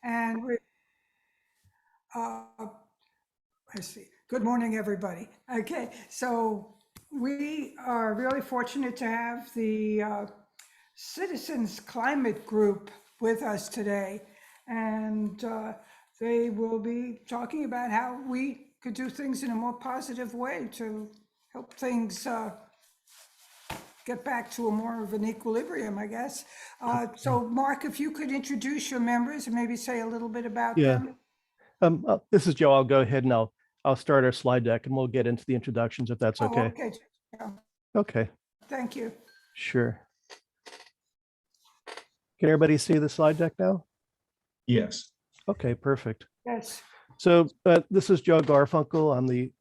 And I see. Good morning, everybody. Okay, so we are really fortunate to have the Citizens Climate Group with us today. And they will be talking about how we could do things in a more positive way to help things get back to a more of an equilibrium, I guess. So Mark, if you could introduce your members and maybe say a little bit about Yeah. them. This is Joe. I'll go ahead and I'll start our slide deck and we'll get into the introductions if that's okay. Okay. Yeah. Okay. Thank you. Sure. Can everybody see the slide deck now? Yes. Okay, perfect. Yes. So this is Joe Garfunkel. I'm the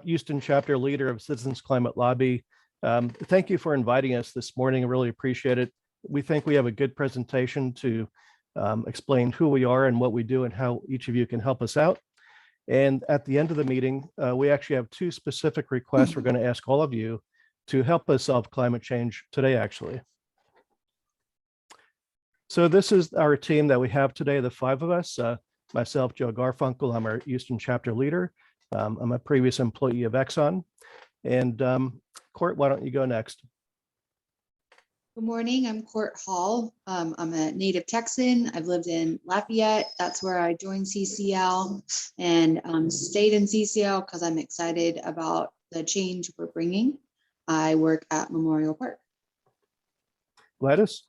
Houston chapter leader of Citizens Climate Lobby. Thank you for inviting us this morning. I really appreciate it. We think we have a good presentation to explain who we are and what we do and how each of you can help us out. And at the end of the meeting, we actually have two specific requests we're going to ask all of you to help us solve climate change today, actually. So this is our team that we have today, the five of us. Myself, Joe Garfunkel, I'm our Houston chapter leader. I'm a previous employee of Exxon. And Court, why don't you go next? Good morning, I'm Court Hall. I'm a native Texan. I've lived in Lafayette. That's where I joined CCL and stayed in CCL because I'm excited about the change we're bringing. I work at Memorial Park. Gladys?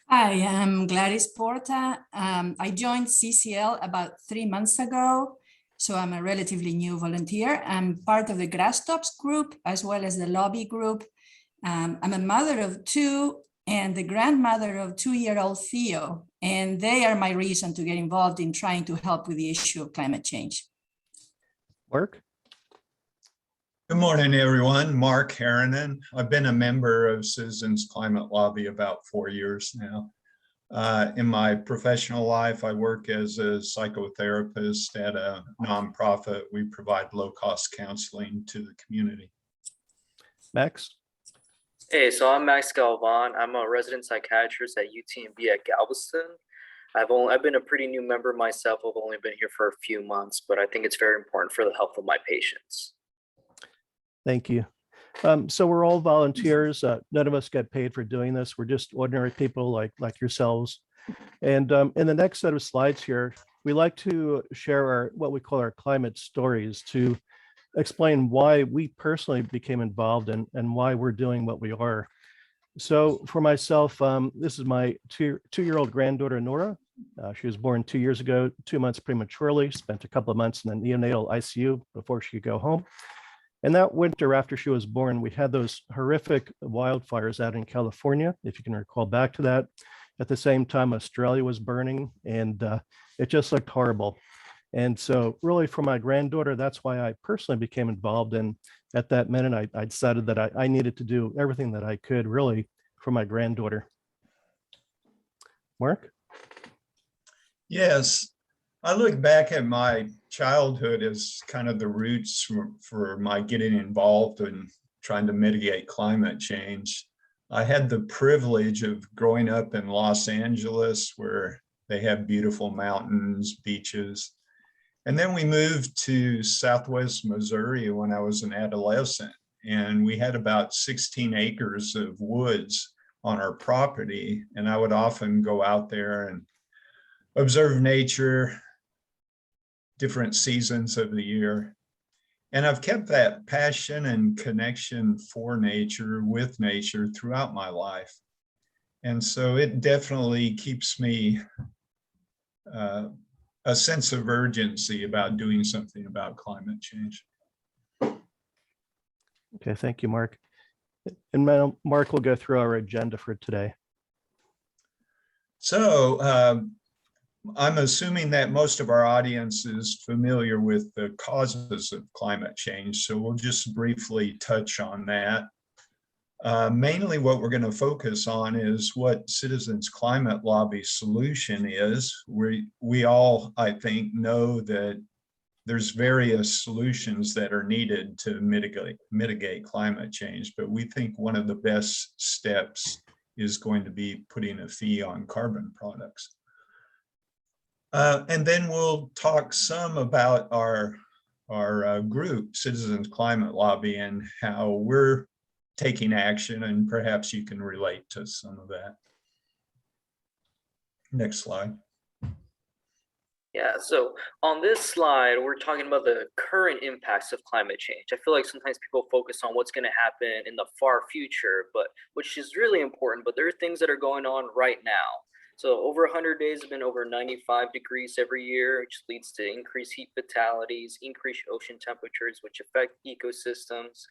Hi, I'm Gladys Porta. I joined CCL about 3 months ago, so I'm a relatively new volunteer. I'm part of the Grasstops group as well as the lobby group. I'm a mother of two and the grandmother of 2-year-old Theo, and they are my reason to get involved in trying to help with the issue of climate change. Mark? Good morning, everyone. Mark Harrinan. I've been a member of Citizens Climate Lobby about 4 years now. In my professional life, I work as a psychotherapist at a nonprofit. We provide low-cost counseling to the community. Max? Hey, so I'm Max Galvan. I'm a resident psychiatrist at UTMB at Galveston. I've been a pretty new member myself. I've only been here for a few months, but I think it's very important for the health of my patients. Thank you. So we're all volunteers. None of us get paid for doing this. We're just ordinary people like yourselves. And in the next set of slides here, we like to share what we call our climate stories to explain why we personally became involved and why we're doing what we are. So for myself, this is my two-year-old granddaughter, Nora. She was born 2 years ago, 2 months prematurely, spent a couple of months in the neonatal ICU before she could go home. And that winter after she was born, we had those horrific wildfires out in California, if you can recall back to that. At the same time, Australia was burning and it just looked horrible. And so really for my granddaughter, that's why I personally became involved. And at that minute, I decided that I needed to do everything that I could really for my granddaughter. Mark? Yes, I look back at my childhood as kind of the roots for my getting involved in trying to mitigate climate change. I had the privilege of growing up in Los Angeles, where they have beautiful mountains, beaches. And then we moved to Southwest Missouri when I was an adolescent, and we had about 16 acres of woods on our property. And I would often go out there and observe nature, different seasons of the year. And I've kept that passion and connection for nature, with nature throughout my life. And so it definitely keeps me a sense of urgency about doing something about climate change. Okay, thank you, Mark. And Mark will go through our agenda for today. So I'm assuming that most of our audience is familiar with the causes of climate change, so we'll just briefly touch on that. Mainly what we're going to focus on is what Citizens Climate Lobby solution is. We all, I think, know that there's various solutions that are needed to mitigate climate change, but we think one of the best steps is going to be putting a fee on carbon products. And then we'll talk some about our group, Citizens Climate Lobby, and how we're taking action, and perhaps you can relate to some of that. Next slide. Yeah, so on this slide, we're talking about the current impacts of climate change. I feel like sometimes people focus on what's going to happen in the far future, but which is really important, but there are things that are going on right now. So over 100 days have been over 95 degrees every year, which leads to increased heat fatalities, increased ocean temperatures, which affect ecosystems,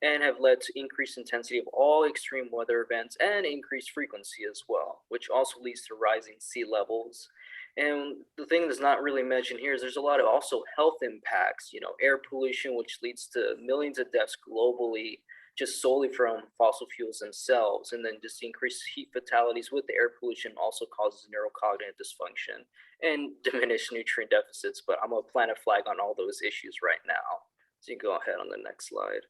and have led to increased intensity of all extreme weather events and increased frequency as well, which also leads to rising sea levels. And the thing that's not really mentioned here is there's a lot of also health impacts, air pollution, which leads to millions of deaths globally, just solely from fossil fuels themselves. And then just increased heat fatalities with the air pollution also causes neurocognitive dysfunction and diminished nutrient deficits. But I'm gonna plant a flag on all those issues right now. So you go ahead on the next slide.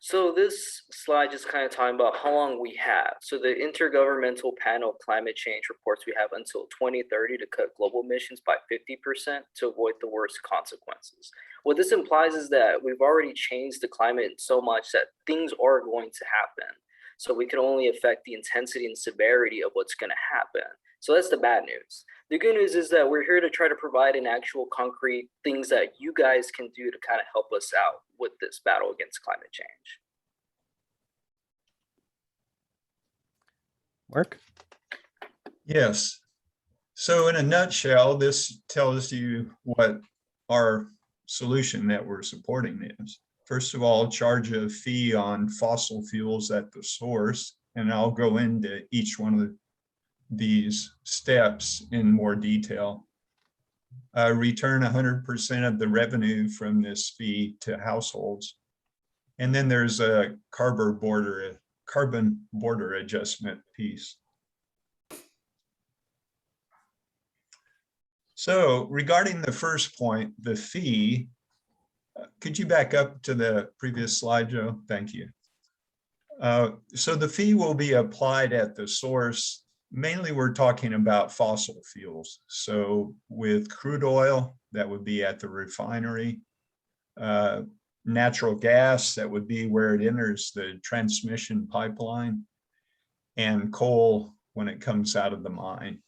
So this slide just kind of talking about how long we have. So the Intergovernmental Panel of Climate Change reports we have until 2030 to cut global emissions by 50% to avoid the worst consequences. What this implies is that we've already changed the climate so much that things are going to happen. So we can only affect the intensity and severity of what's going to happen. So that's the bad news. The good news is that we're here to try to provide an actual concrete things that you guys can do to kind of help us out with this battle against climate change. Mark? Yes. So in a nutshell, this tells you what our solution that we're supporting is. First of all, charge a fee on fossil fuels at the source, and I'll go into each one of these steps in more detail. Return 100% of the revenue from this fee to households. And then there's a carbon border adjustment piece. So regarding the first point, the fee, could you back up to the previous slide, Joe? Thank you. So the fee will be applied at the source. Mainly we're talking about fossil fuels. So with crude oil, that would be at the refinery. Natural gas, that would be where it enters the transmission pipeline, and coal when it comes out of the mine.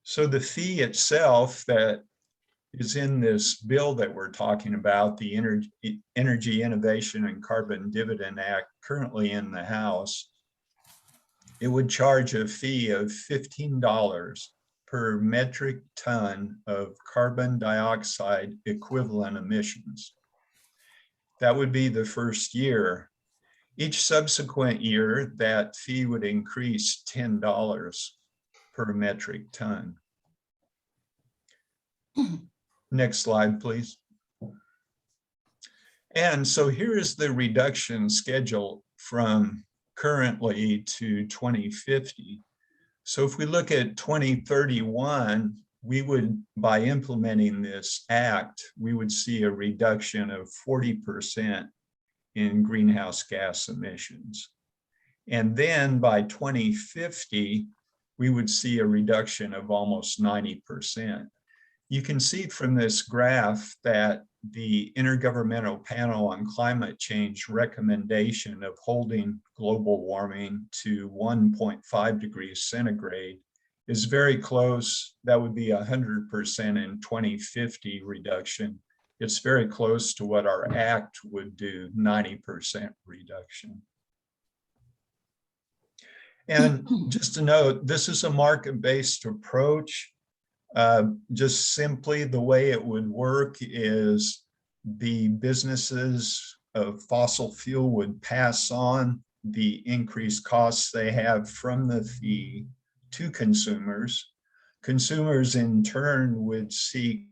So the fee itself that is in this bill that we're talking about, the Energy Innovation and Carbon Dividend Act, currently in the House, it would charge a fee of $15 per metric ton of carbon dioxide equivalent emissions. That would be the first year. Each subsequent year, that fee would increase $10 per metric ton. Next slide, please. And so here is the reduction schedule from currently to 2050. So if we look at 2031, we would, by implementing this act, we would see a reduction of 40% in greenhouse gas emissions. And then by 2050, we would see a reduction of almost 90%. You can see from this graph that the Intergovernmental Panel on Climate Change recommendation of holding global warming to 1.5 degrees centigrade is very close. That would be 100% in 2050 reduction. It's very close to what our act would do, 90% reduction. And just to note, this is a market-based approach. Just simply the way it would work is the businesses of fossil fuel would pass on the increased costs they have from the fee to consumers. Consumers in turn would seek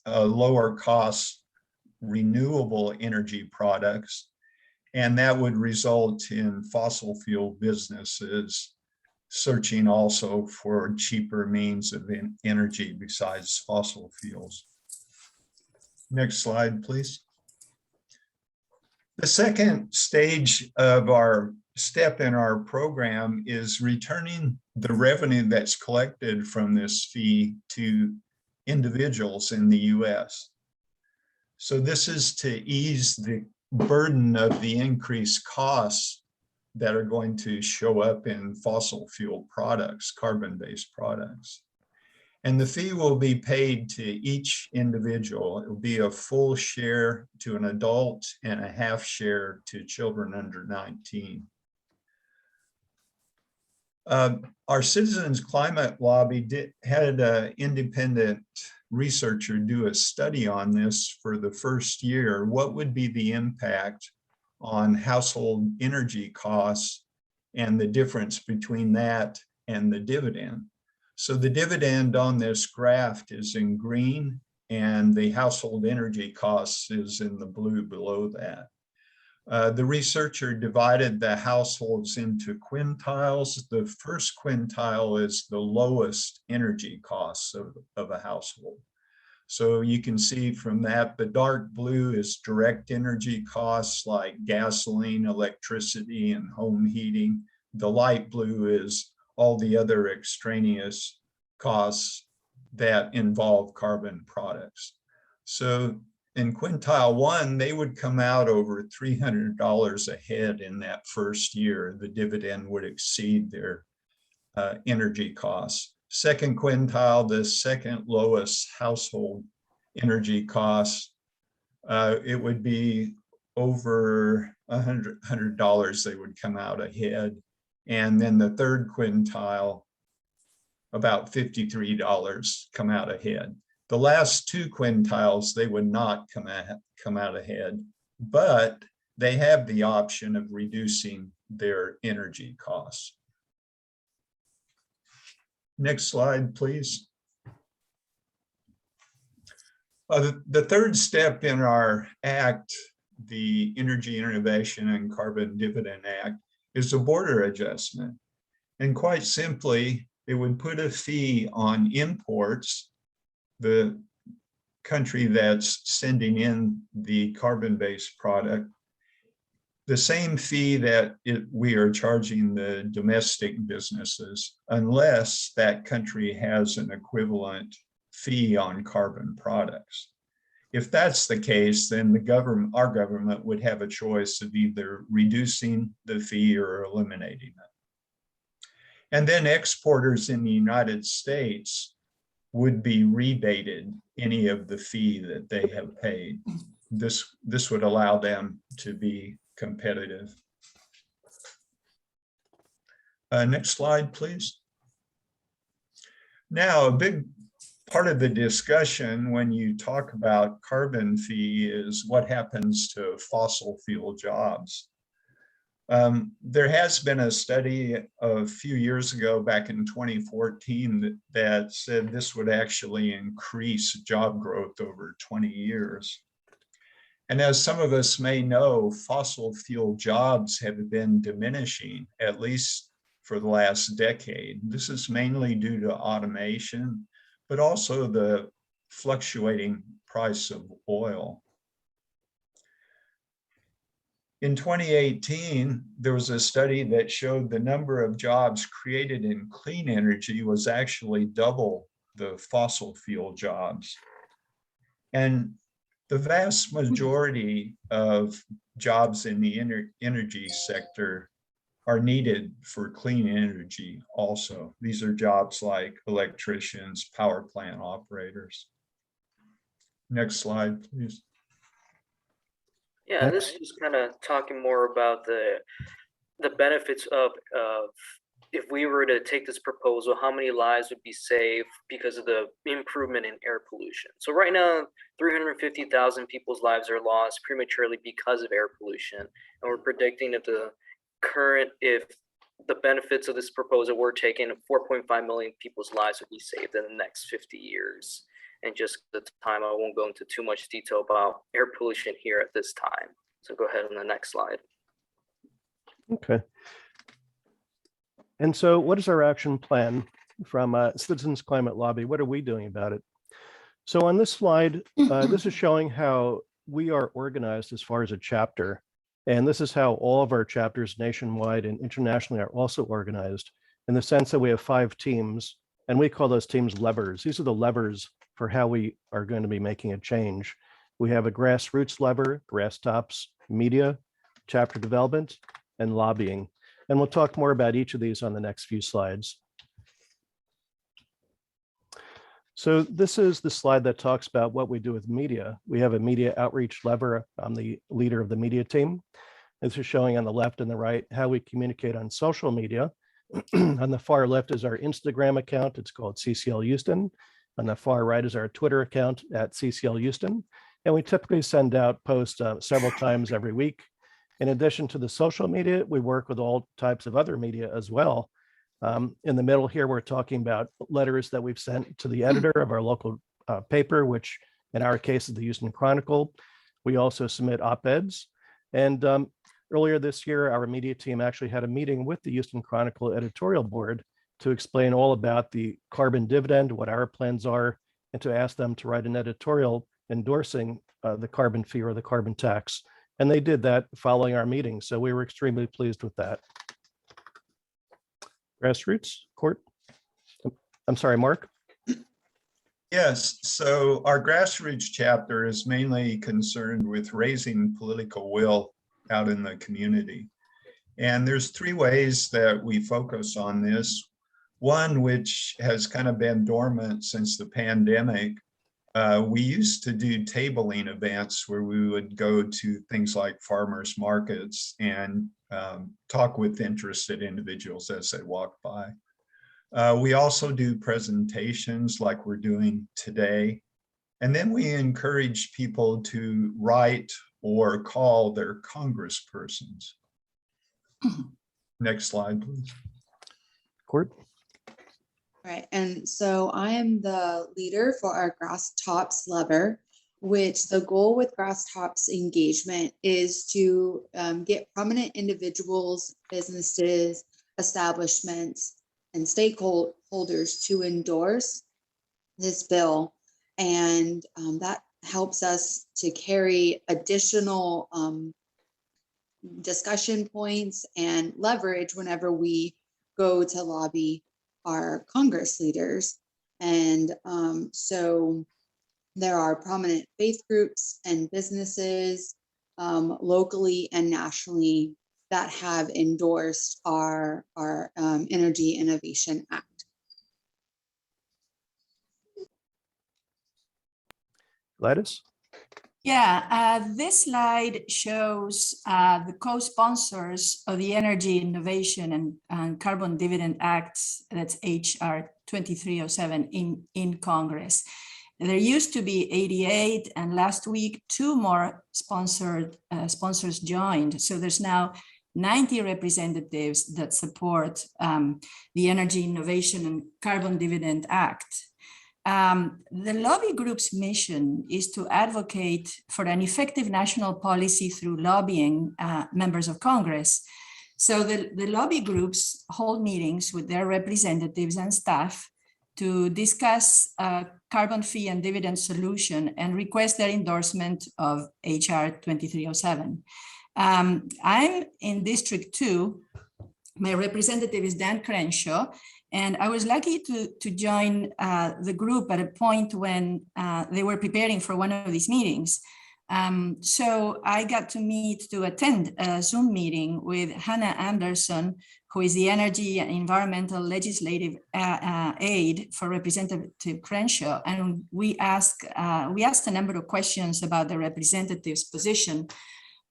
lower cost renewable energy products, and that would result in fossil fuel businesses searching also for cheaper means of energy besides fossil fuels. Next slide, please. The second stage of our step in our program is returning the revenue that's collected from this fee to individuals in the US. So this is to ease the burden of the increased costs that are going to show up in fossil fuel products, carbon-based products. And the fee will be paid to each individual. It will be a full share to an adult and a half share to children under 19. Our Citizens Climate Lobby had an independent researcher do a study on this for the first year. What would be the impact on household energy costs and the difference between that and the dividend? So the dividend on this graph is in green and the household energy costs is in the blue below that. The researcher divided the households into quintiles. The first quintile is the lowest energy costs of a household. So you can see from that, the dark blue is direct energy costs like gasoline, electricity, and home heating. The light blue is all the other extraneous costs that involve carbon products. So in quintile 1, they would come out over $300 a head in that first year. The dividend would exceed their energy costs. Second quintile, the second lowest household energy costs, it would be over $100 they would come out ahead. And then the third quintile, about $53 come out ahead. The last two quintiles, they would not come out ahead, but they have the option of reducing their energy costs. Next slide, please. The third step in our act, the Energy Innovation and Carbon Dividend Act, is a border adjustment. And quite simply, it would put a fee on imports, the country that's sending in the carbon-based product, the same fee that we are charging the domestic businesses, unless that country has an equivalent fee on carbon products. If that's the case, then our government would have a choice of either reducing the fee or eliminating it. And then exporters in the United States would be rebated any of the fee that they have paid. This would allow them to be competitive. Next slide, please. Now, a big part of the discussion when you talk about carbon fee is what happens to fossil fuel jobs. There has been a study a few years ago, back in 2014, that said this would actually increase job growth over 20 years. And as some of us may know, fossil fuel jobs have been diminishing, at least for the last decade. This is mainly due to automation, but also the fluctuating price of oil. In 2018, there was a study that showed the number of jobs created in clean energy was actually double the fossil fuel jobs. And the vast majority of jobs in the energy sector are needed for clean energy also. These are jobs like electricians, power plant operators. Next slide, please. Yeah, this is kind of talking more about the benefits of if we were to take this proposal, how many lives would be saved because of the improvement in air pollution. So right now, 350,000 people's lives are lost prematurely because of air pollution. And we're predicting that if the benefits of this proposal were taken, 4.5 million people's lives would be saved in the next 50 years. And just the time, I won't go into too much detail about air pollution here at this time. So go ahead on the next slide. Okay. And so what is our action plan from Citizens Climate Lobby? What are we doing about it? So on this slide, this is showing how we are organized as far as a chapter. And this is how all of our chapters nationwide and internationally are also organized, in the sense that we have 5 teams, and we call those teams levers. These are the levers for how we are going to be making a change. We have a grassroots lever, grass tops, media, chapter development, and lobbying. And we'll talk more about each of these on the next few slides. So this is the slide that talks about what we do with media. We have a media outreach lever. I'm the leader of the media team. This is showing on the left and the right how we communicate on social media. On the far left is our Instagram account. It's called CCL-Houston. On the far right is our Twitter account at CCL-Houston. And we typically send out posts several times every week. In addition to the social media, we work with all types of other media as well. In the middle here, we're talking about letters that we've sent to the editor of our local paper, which in our case is the Houston Chronicle. We also submit op-eds. And earlier this year, our media team actually had a meeting with the Houston Chronicle editorial board to explain all about the carbon dividend, what our plans are, and to ask them to write an editorial endorsing the carbon fee or the carbon tax. And they did that following our meeting. So we were extremely pleased with that. Grassroots, Court? I'm sorry, Mark? Yes, so our grassroots chapter is mainly concerned with raising political will out in the community. And there's 3 ways that we focus on this. One, which has kind of been dormant since the pandemic. We used to do tabling events where we would go to things like farmers markets and talk with interested individuals as they walk by. We also do presentations like we're doing today. And then we encourage people to write or call their congresspersons. Next slide, please. Court? Right, and so I am the leader for our Grass Tops lever, which the goal with Grass Tops engagement is to get prominent individuals, businesses, establishments, and stakeholders to endorse this bill. And that helps us to carry additional discussion points and leverage whenever we go to lobby our Congress leaders. And so there are prominent faith groups and businesses locally and nationally that have endorsed our Energy Innovation Act. Gladys? Yeah, this slide shows the co-sponsors of the Energy Innovation and Carbon Dividend Acts, that's HR 2307 in Congress. There used to be 88, and last week 2 more sponsors joined. So there's now 90 representatives that support the Energy Innovation and Carbon Dividend Act. The lobby group's mission is to advocate for an effective national policy through lobbying members of Congress. So the lobby groups hold meetings with their representatives and staff to discuss carbon fee and dividend solution and request their endorsement of HR 2307. I'm in District 2. My representative is Dan Crenshaw. And I was lucky to join the group at a point when they were preparing for one of these meetings. So I got to attend a Zoom meeting with Hannah Anderson, who is the Energy and Environmental Legislative Aide for Representative Crenshaw. And we asked a number of questions about the representative's position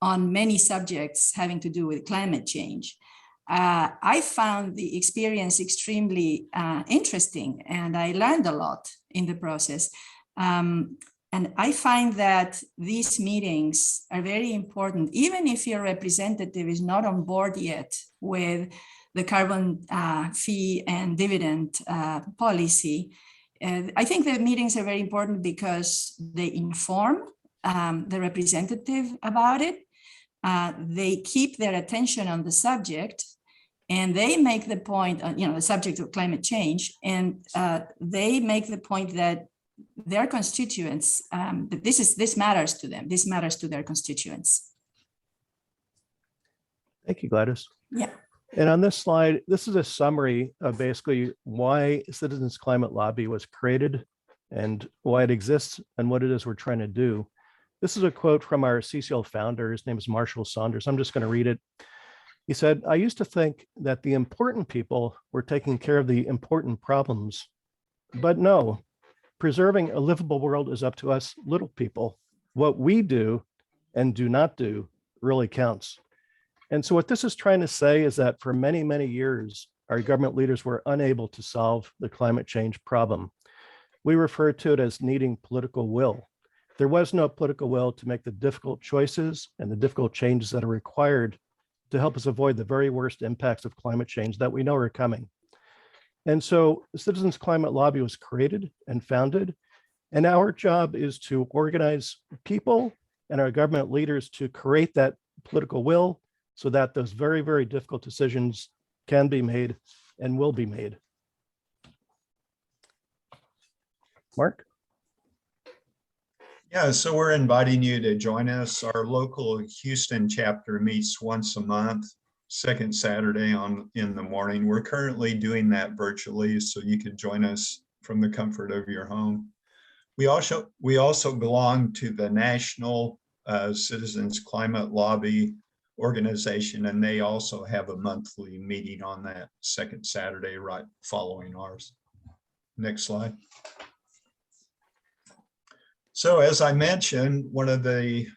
on many subjects having to do with climate change. I found the experience extremely interesting, and I learned a lot in the process. And I find that these meetings are very important, even if your representative is not on board yet with the carbon fee and dividend policy. I think the meetings are very important because they inform the representative about it. They keep their attention on the subject, and they make the point, the subject of climate change, and they make the point that their constituents, that this matters to them, this matters to their constituents. Thank you, Gladys. Yeah. And on this slide, this is a summary of basically why Citizens Climate Lobby was created and why it exists and what it is we're trying to do. This is a quote from our CCL founder. His name is Marshall Saunders. I'm just going to read it. He said, "I used to think that the important people were taking care of the important problems, but no, preserving a livable world is up to us little people. What we do and do not do really counts." And so what this is trying to say is that for many, many years, our government leaders were unable to solve the climate change problem. We refer to it as needing political will. There was no political will to make the difficult choices and the difficult changes that are required to help us avoid the very worst impacts of climate change that we know are coming. And so the Citizens Climate Lobby was created and founded, and our job is to organize people and our government leaders to create that political will so that those very, very difficult decisions can be made and will be made. Mark? Yeah, so we're inviting you to join us. Our local Houston chapter meets once a month, second Saturday in the morning. We're currently doing that virtually, so you can join us from the comfort of your home. We also belong to the National Citizens Climate Lobby organization, and they also have a monthly meeting on that second Saturday right following ours. Next slide. So as I mentioned, one of the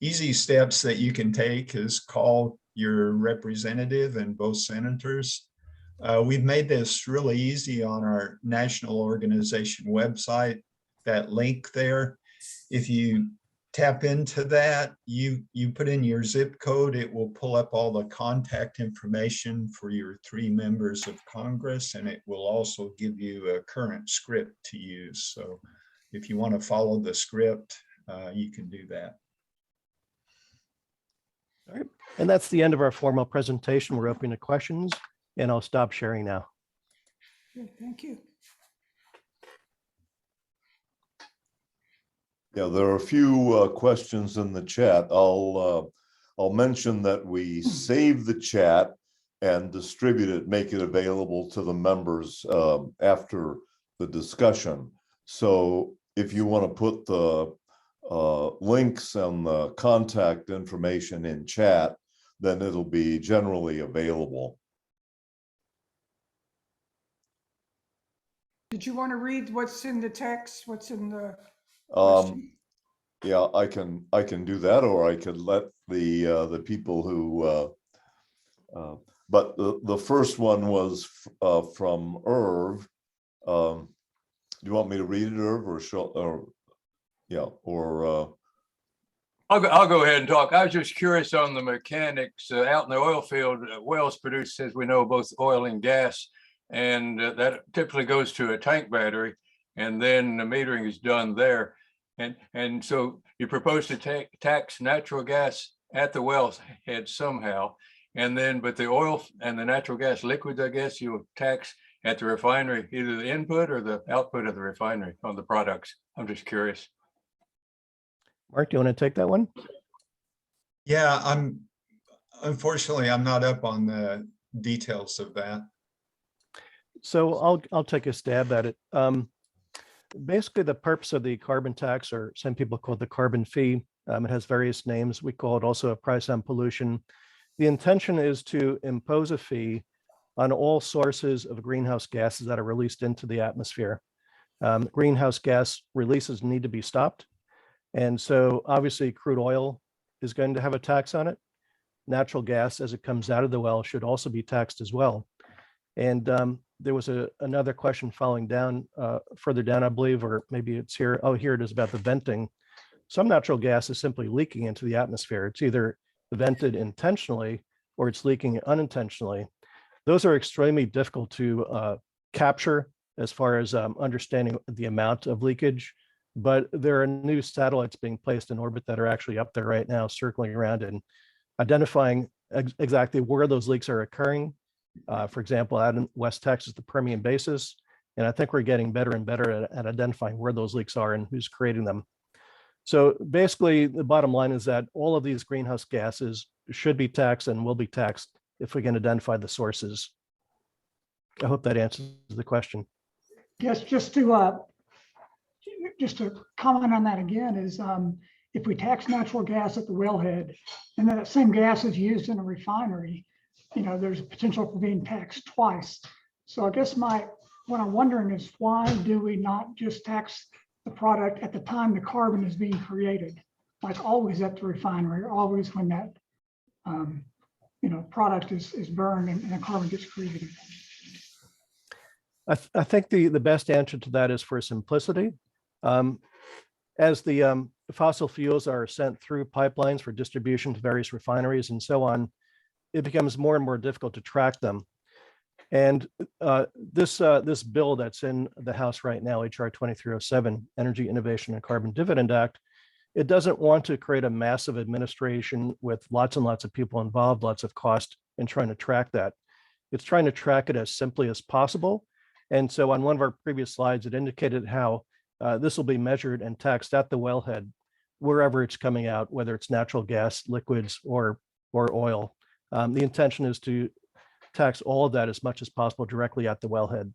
easy steps that you can take is call your representative and both senators. We've made this really easy on our national organization website, that link there. If you tap into that, you put in your zip code, it will pull up all the contact information for your 3 members of Congress, and it will also give you a current script to use. So if you want to follow the script, you can do that. All right. And that's the end of our formal presentation. We're open to questions, and I'll stop sharing now. Good, thank you. Yeah, there are a few questions in the chat. I'll mention that we save the chat and distribute it, make it available to the members after the discussion. So if you want to put the links and the contact information in chat, then it'll be generally available. Did you want to read what's in the text, what's in the Yeah, I can do that, or I could let the people who. But the first one was from Irv. Do you want me to read it, Irv, or yeah, or? I'll go ahead and talk. I was just curious on the mechanics out in the oil field. Wells produce, as we know, both oil and gas, and that typically goes to a tank battery, and then the metering is done there. And so you propose to tax natural gas at the wellhead somehow, and then but the oil and the natural gas liquids, I guess, you'll tax at the refinery, either the input or the output of the refinery on the products. I'm just curious. Mark, do you want to take that one? Yeah, unfortunately, I'm not up on the details of that. So I'll take a stab at it. Basically, the purpose of the carbon tax, or some people call it the carbon fee, it has various names. We call it also a price on pollution. The intention is to impose a fee on all sources of greenhouse gases that are released into the atmosphere. Greenhouse gas releases need to be stopped. And so obviously crude oil is going to have a tax on it. Natural gas as it comes out of the well should also be taxed as well. And there was another question following down, further down, I believe, or maybe it's here. Oh, here it is about the venting. Some natural gas is simply leaking into the atmosphere. It's either vented intentionally or it's leaking unintentionally. Those are extremely difficult to capture as far as understanding the amount of leakage. But there are new satellites being placed in orbit that are actually up there right now, circling around and identifying exactly where those leaks are occurring. For example, out in West Texas, the Permian Basin. And I think we're getting better and better at identifying where those leaks are and who's creating them. So basically, the bottom line is that all of these greenhouse gases should be taxed and will be taxed if we can identify the sources. I hope that answers the question. Yes, just to comment on that again is if we tax natural gas at the wellhead and then that same gas is used in a refinery, there's potential for being taxed twice. So I guess what I'm wondering is why do we not just tax the product at the time the carbon is being created, like always at the refinery, or always when that product is burned and the carbon gets created? I think the best answer to that is for simplicity. As the fossil fuels are sent through pipelines for distribution to various refineries and so on, it becomes more and more difficult to track them. And this bill that's in the House right now, HR 2307, Energy Innovation and Carbon Dividend Act, it doesn't want to create a massive administration with lots and lots of people involved, lots of cost in trying to track that. It's trying to track it as simply as possible. And so on one of our previous slides, it indicated how this will be measured and taxed at the wellhead, wherever it's coming out, whether it's natural gas, liquids, or oil. The intention is to tax all of that as much as possible directly at the wellhead.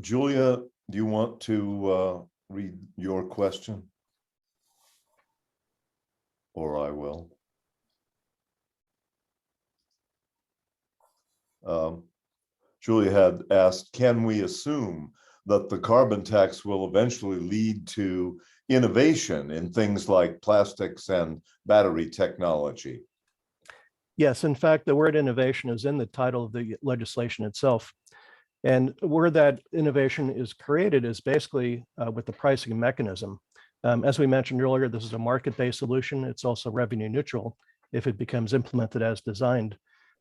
Julia, do you want to read your question? Or I will. Julia had asked, can we assume that the carbon tax will eventually lead to innovation in things like plastics and battery technology? Yes, in fact, the word innovation is in the title of the legislation itself. And where that innovation is created is basically with the pricing mechanism. As we mentioned earlier, this is a market-based solution. It's also revenue neutral if it becomes implemented as designed.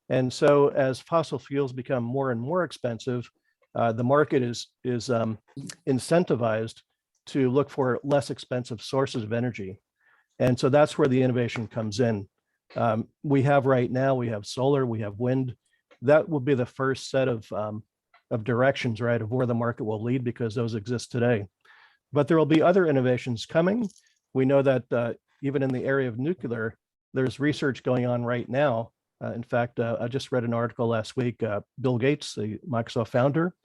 And so as fossil fuels become more and more expensive, the market is incentivized to look for less expensive sources of energy. And so that's where the innovation comes in. We have right now, we have solar, we have wind. That will be the first set of directions, right, of where the market will lead, because those exist today. But there will be other innovations coming. We know that even in the area of nuclear, there's research going on right now. In fact, I just read an article last week. Bill Gates, the Microsoft founder,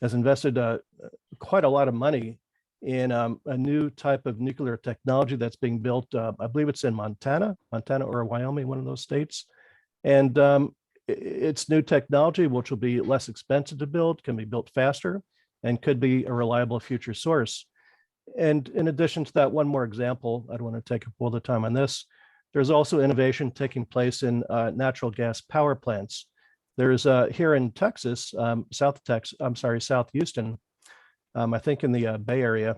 has invested quite a lot of money in a new type of nuclear technology that's being built. I believe it's in Montana or Wyoming, one of those states. And it's new technology, which will be less expensive to build, can be built faster, and could be a reliable future source. And in addition to that, one more example, I don't want to take up all the time on this. There's also innovation taking place in natural gas power plants. There's here in Texas, South Houston, I think in the Bay Area,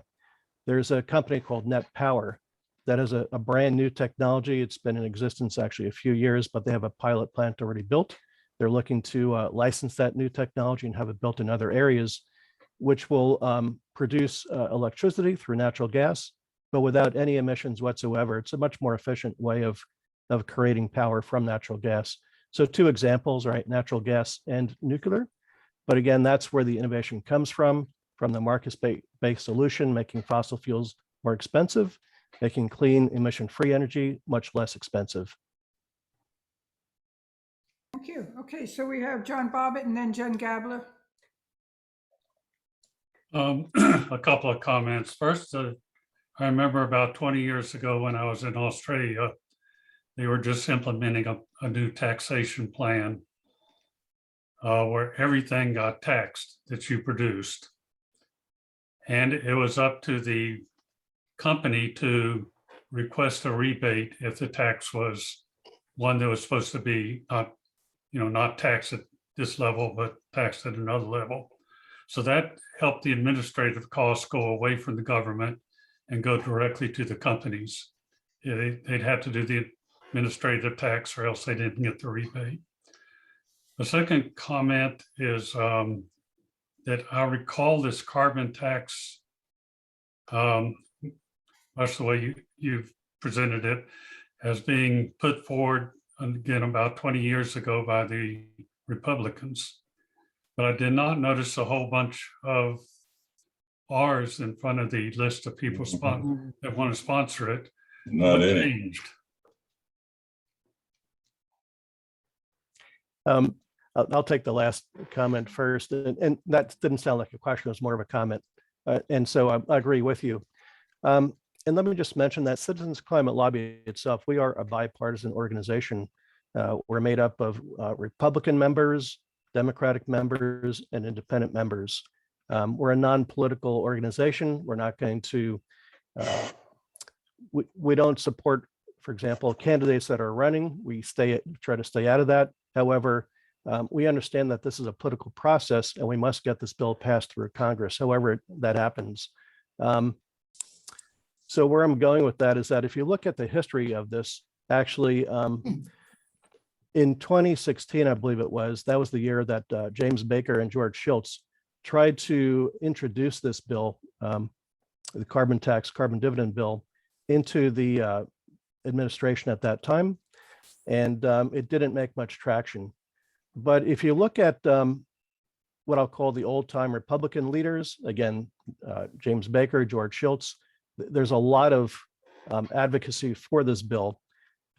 there's a company called Net Power that has a brand new technology. It's been in existence actually a few years, but they have a pilot plant already built. They're looking to license that new technology and have it built in other areas, which will produce electricity through natural gas, but without any emissions whatsoever. It's a much more efficient way of creating power from natural gas. So two examples, right? Natural gas and nuclear. But again, that's where the innovation comes from the market-based solution, making fossil fuels more expensive, making clean emission-free energy much less expensive. Thank you. Okay, so we have John Bobbitt and then Jen Gabler. A couple of comments. First, I remember about 20 years ago when I was in Australia, they were just implementing a new taxation plan where everything got taxed that you produced. And it was up to the company to request a rebate if the tax was one that was supposed to be not taxed at this level, but taxed at another level. So that helped the administrative costs go away from the government and go directly to the companies. They'd have to do the administrative tax or else they didn't get the rebate. The second comment is that I recall this carbon tax, that's the way you've presented it, as being put forward again about 20 years ago by the Republicans. But I did not notice a whole bunch of R's in front of the list of people that want to sponsor it. Not What any. changed? I'll take the last comment first, and that didn't sound like a question, it was more of a comment. And so I agree with you. And let me just mention that Citizens Climate Lobby itself, we are a bipartisan organization. We're made up of Republican members, Democratic members, and independent members. We're a non-political organization. We're not going to, we don't support, for example, candidates that are running. We try to stay out of that. However, we understand that this is a political process and we must get this bill passed through Congress, however that happens. So where I'm going with that is that if you look at the history of this, actually, in 2016, I believe it was, that was the year that James Baker and George Shultz tried to introduce this bill, the carbon tax, carbon dividend bill, into the administration at that time. And it didn't make much traction. But if you look at what I'll call the old time Republican leaders, again, James Baker, George Shultz, there's a lot of advocacy for this bill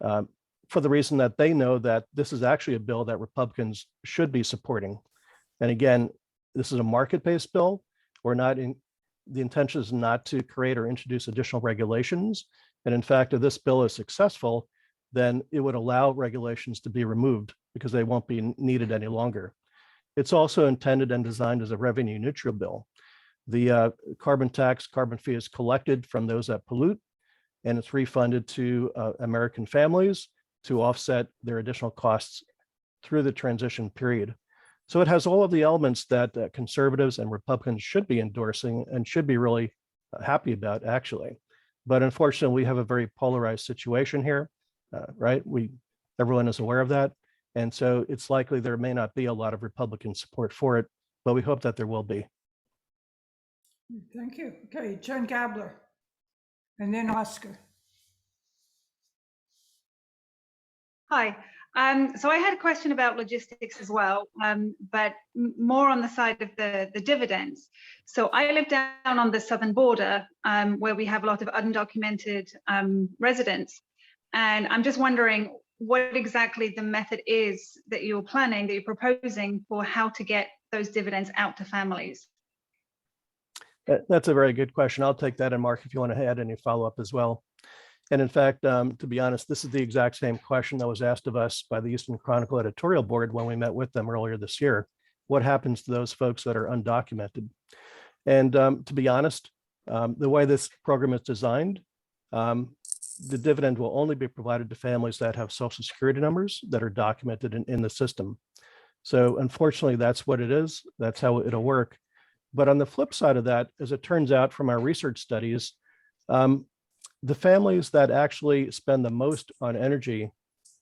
for the reason that they know that this is actually a bill that Republicans should be supporting. And again, this is a market-based bill. The intention is not to create or introduce additional regulations. And in fact, if this bill is successful, then it would allow regulations to be removed because they won't be needed any longer. It's also intended and designed as a revenue neutral bill. The carbon tax, carbon fee is collected from those that pollute, and it's refunded to American families to offset their additional costs through the transition period. So it has all of the elements that conservatives and Republicans should be endorsing and should be really happy about, actually. But unfortunately, we have a very polarized situation here, right? Everyone is aware of that. And so it's likely there may not be a lot of Republican support for it, but we hope that there will be. Thank you. Okay, Jen Gabler, and then Oscar. Hi. So I had a question about logistics as well, but more on the side of the dividends. So I live down on the southern border where we have a lot of undocumented residents. And I'm just wondering what exactly the method is that you're planning, that you're proposing for how to get those dividends out to families. That's a very good question. I'll take that. And Mark, if you want to add any follow-up as well. And in fact, to be honest, this is the exact same question that was asked of us by the Houston Chronicle editorial board when we met with them earlier this year. What happens to those folks that are undocumented? And to be honest, the way this program is designed, the dividend will only be provided to families that have Social Security numbers that are documented in the system. So unfortunately, that's what it is. That's how it'll work. But on the flip side of that, as it turns out from our research studies, the families that actually spend the most on energy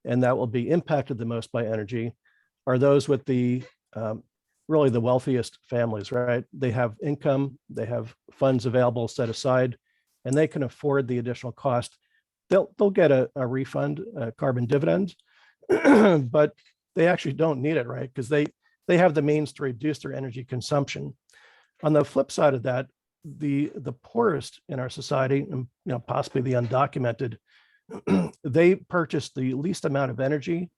and that will be impacted the most by energy are those with the really the wealthiest families, right? They have income, they have funds available set aside, and they can afford the additional cost. They'll get a refund, a carbon dividend, but they actually don't need it, right? Because they have the means to reduce their energy consumption. On the flip side of that, the poorest in our society, and possibly the undocumented, they purchase the least amount of energy,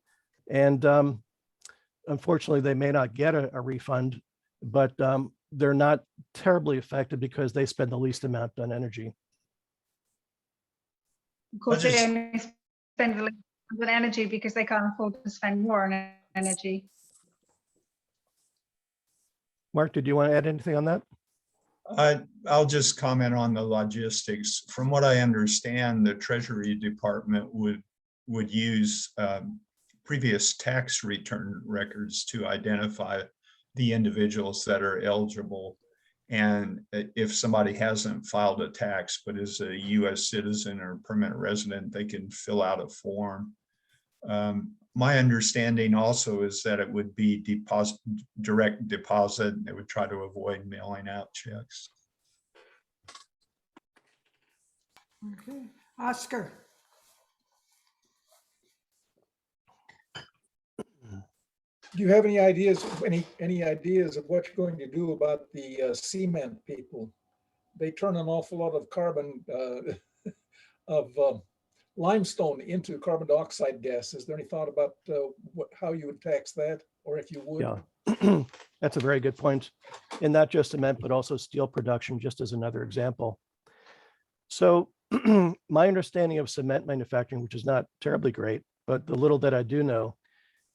and unfortunately, they may not get a refund, but they're not terribly affected because they spend the least amount on energy. Of course, they only spend the least on energy because they can't afford to spend more on energy. Mark, did you want to add anything on that? I'll just comment on the logistics. From what I understand, the Treasury Department would use previous tax return records to identify the individuals that are eligible. And if somebody hasn't filed a tax but is a US citizen or permanent resident, they can fill out a form. My understanding also is that it would be direct deposit. They would try to avoid mailing out checks. Okay, Oscar. Do you have any ideas, any ideas of what you're going to do about the cement people? They turn an awful lot of carbon of limestone into carbon dioxide gas. Is there any thought about how you would tax that, or if you would? Yeah, that's a very good point. And not just cement, but also steel production, just as another example. So my understanding of cement manufacturing, which is not terribly great, but the little that I do know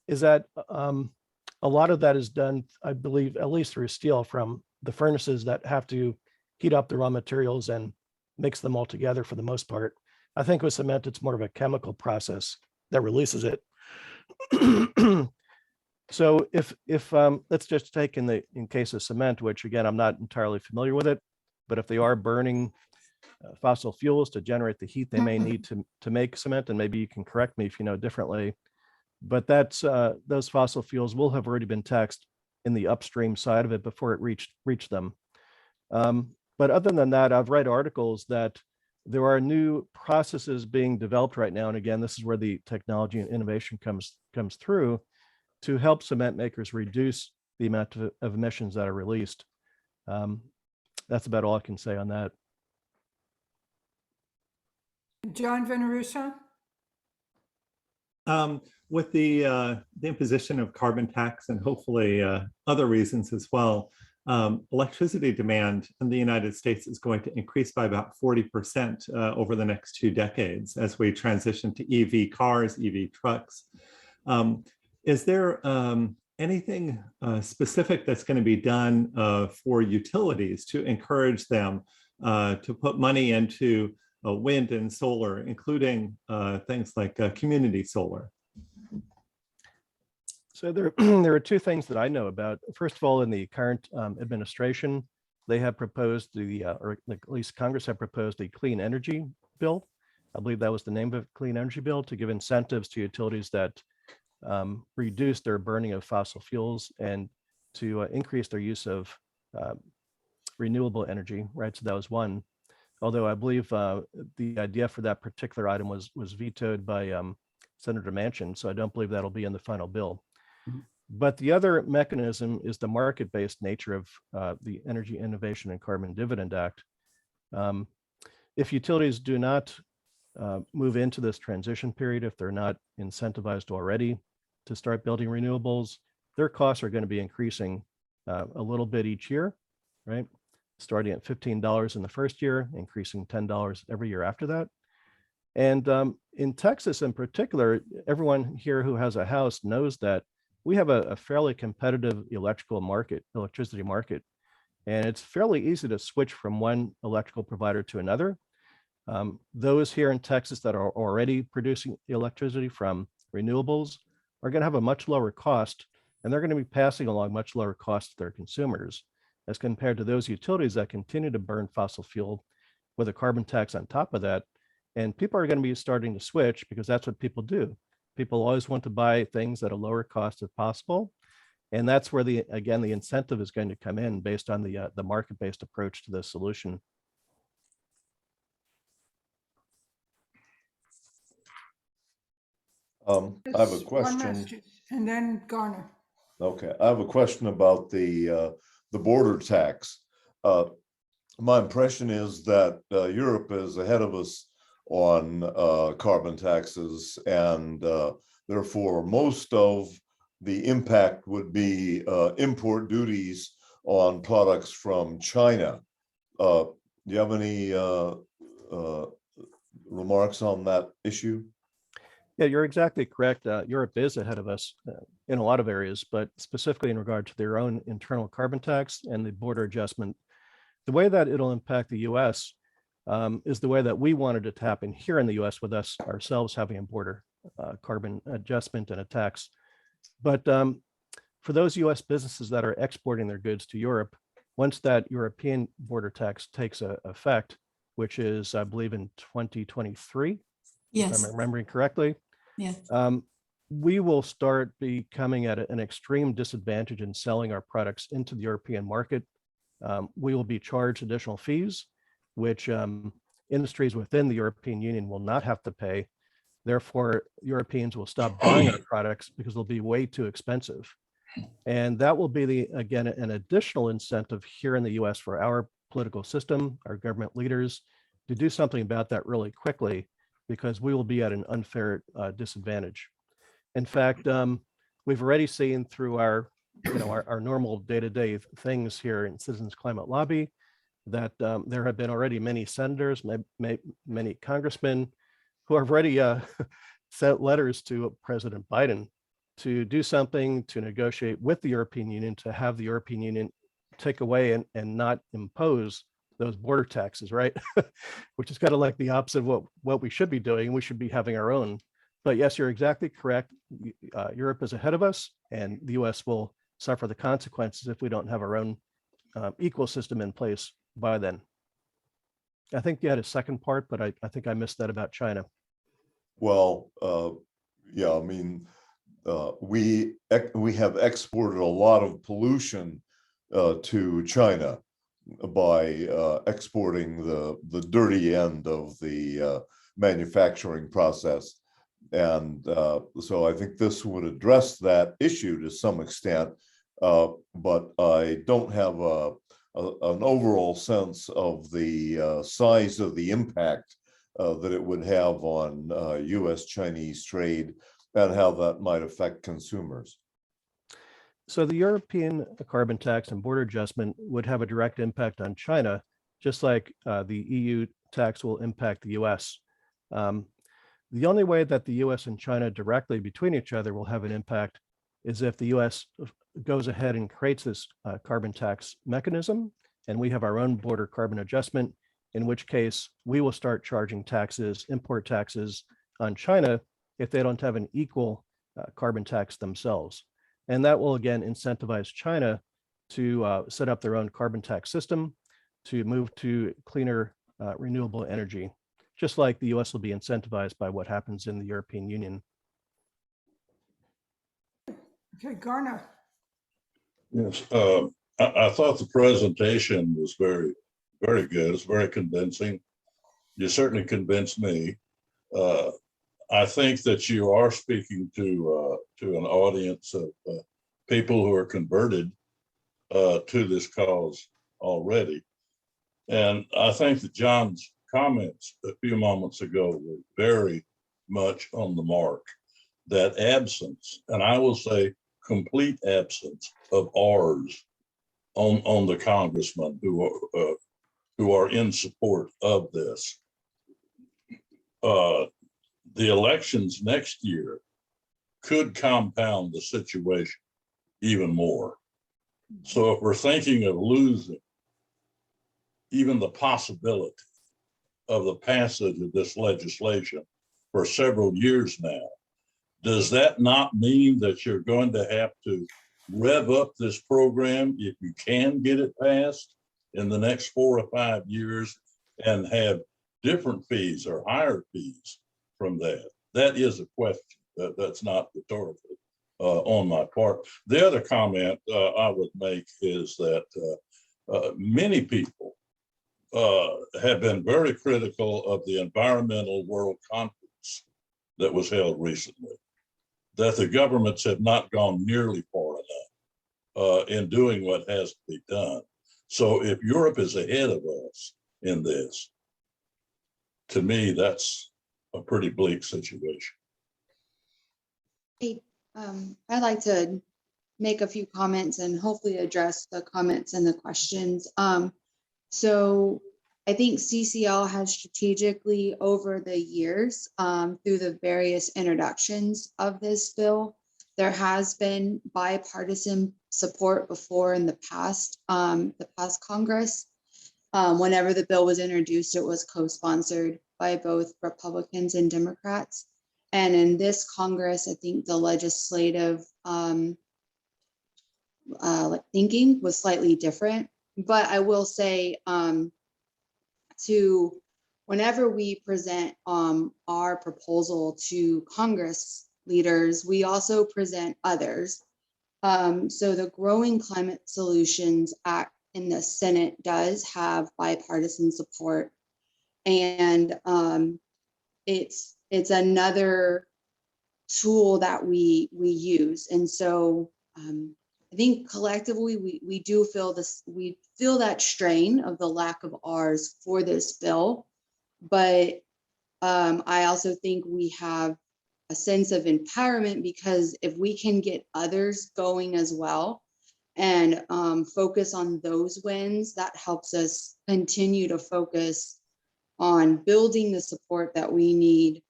is that a lot of that is done, I believe, at least through steel from the furnaces that have to heat up the raw materials and mix them all together for the most part. I think with cement, it's more of a chemical process that releases it. So if let's just take in case of cement, which again, I'm not entirely familiar with it, but if they are burning fossil fuels to generate the heat they may need to make cement, and maybe you can correct me if you know differently, but that's those fossil fuels will have already been taxed in the upstream side of it before it reached them. But other than that, I've read articles that there are new processes being developed right now. And again, this is where the technology and innovation comes through to help cement makers reduce the amount of emissions that are released. That's about all I can say on that. John Veneruso? With the imposition of carbon tax and hopefully other reasons as well, electricity demand in the United States is going to increase by about 40% over the next 2 decades as we transition to EV cars, EV trucks. Is there anything specific that's going to be done for utilities to encourage them to put money into wind and solar, including things like community solar? So there are 2 things that I know about. First of all, in the current administration, they have proposed or at least Congress have proposed the clean energy bill. I believe that was the name of it, clean energy bill, to give incentives to utilities that reduce their burning of fossil fuels and to increase their use of renewable energy, right? So that was one. Although I believe the idea for that particular item was vetoed by Senator Manchin, so I don't believe that'll be in the final bill. But the other mechanism is the market-based nature of the Energy Innovation and Carbon Dividend Act. If utilities do not move into this transition period, if they're not incentivized already to start building renewables, their costs are going to be increasing a little bit each year, right? Starting at $15 in the first year, increasing $10 every year after that. And in Texas in particular, everyone here who has a house knows that we have a fairly competitive electricity market, and it's fairly easy to switch from one electrical provider to another. Those here in Texas that are already producing electricity from renewables are going to have a much lower cost, and they're going to be passing along much lower costs to their consumers as compared to those utilities that continue to burn fossil fuel with a carbon tax on top of that. And people are going to be starting to switch because that's what people do. People always want to buy things at a lower cost if possible. And that's where the incentive is going to come in based on the market-based approach to the solution. I have a Just one question. last, and then Garner. Okay, I have a question about the border tax. My impression is that Europe is ahead of us on carbon taxes, and therefore most of the impact would be import duties on products from China. Do you have any remarks on that issue? Yeah, you're exactly correct. Europe is ahead of us in a lot of areas, but specifically in regard to their own internal carbon tax and the border adjustment. The way that it'll impact the US is the way that we wanted it to happen here in the US, with us ourselves having a border carbon adjustment and a tax. But for those US businesses that are exporting their goods to Europe, once that European border tax takes effect, which is, I believe, in 2023, Yes. if I'm remembering correctly, Yeah. we will start becoming at an extreme disadvantage in selling our products into the European market. We will be charged additional fees, which industries within the European Union will not have to pay. Therefore, Europeans will stop buying our products because they'll be way too expensive. And that will be, again, an additional incentive here in the US for our political system, our government leaders, to do something about that really quickly, because we will be at an unfair disadvantage. In fact, we've already seen through our, our normal day-to-day things here in Citizens Climate Lobby that there have been already many senators, many congressmen who have already sent letters to President Biden to do something to negotiate with the European Union to have the European Union take away and not impose those border taxes, right? Which is kind of like the opposite of what we should be doing. We should be having our own. But yes, you're exactly correct. Europe is ahead of us, and the US will suffer the consequences if we don't have our own ecosystem in place by then. I think you had a second part, but I think I missed that about China. Well, yeah, I mean, we have exported a lot of pollution to China by exporting the dirty end of the manufacturing process. And so I think this would address that issue to some extent, but I don't have an overall sense of the size of the impact that it would have on US-Chinese trade and how that might affect consumers. So the European carbon tax and border adjustment would have a direct impact on China, just like the EU tax will impact the US. The only way that the US and China directly between each other will have an impact is if the US goes ahead and creates this carbon tax mechanism, and we have our own border carbon adjustment, in which case we will start charging taxes, import taxes on China if they don't have an equal carbon tax themselves. And that will again incentivize China to set up their own carbon tax system to move to cleaner renewable energy, just like the US will be incentivized by what happens in the European Union. Okay, Garner. Yes, I thought the presentation was very, very good. It's very convincing. You certainly convinced me. I think that you are speaking to an audience of people who are converted to this cause already. And I think that John's comments a few moments ago were very much on the mark. That absence, and I will say complete absence of R's on the congressmen who are in support of this. The elections next year could compound the situation even more. So if we're thinking of losing even the possibility of the passage of this legislation for several years now, does that not mean that you're going to have to rev up this program if you can get it passed in the next 4 or 5 years and have different fees or higher fees from that? That is a question. That's not rhetorical on my part. The other comment I would make is that many people have been very critical of the Environmental World Conference that was held recently, that the governments have not gone nearly far enough in doing what has to be done. So if Europe is ahead of us in this, to me, that's a pretty bleak situation. Hey, I'd like to make a few comments and hopefully address the comments and the questions. So I think CCL has strategically over the years, through the various introductions of this bill, there has been bipartisan support before in the past Congress. Whenever the bill was introduced, it was co-sponsored by both Republicans and Democrats. And in this Congress, I think the legislative thinking was slightly different. But I will say, whenever we present our proposal to Congress leaders, we also present others. So the Growing Climate Solutions Act in the Senate does have bipartisan support, and it's another tool that we use. And so I think collectively we do feel this, we feel that strain of the lack of R's for this bill, but I also think we have a sense of empowerment, because if we can get others going as well and focus on those wins, that helps us continue to focus on building the support that we need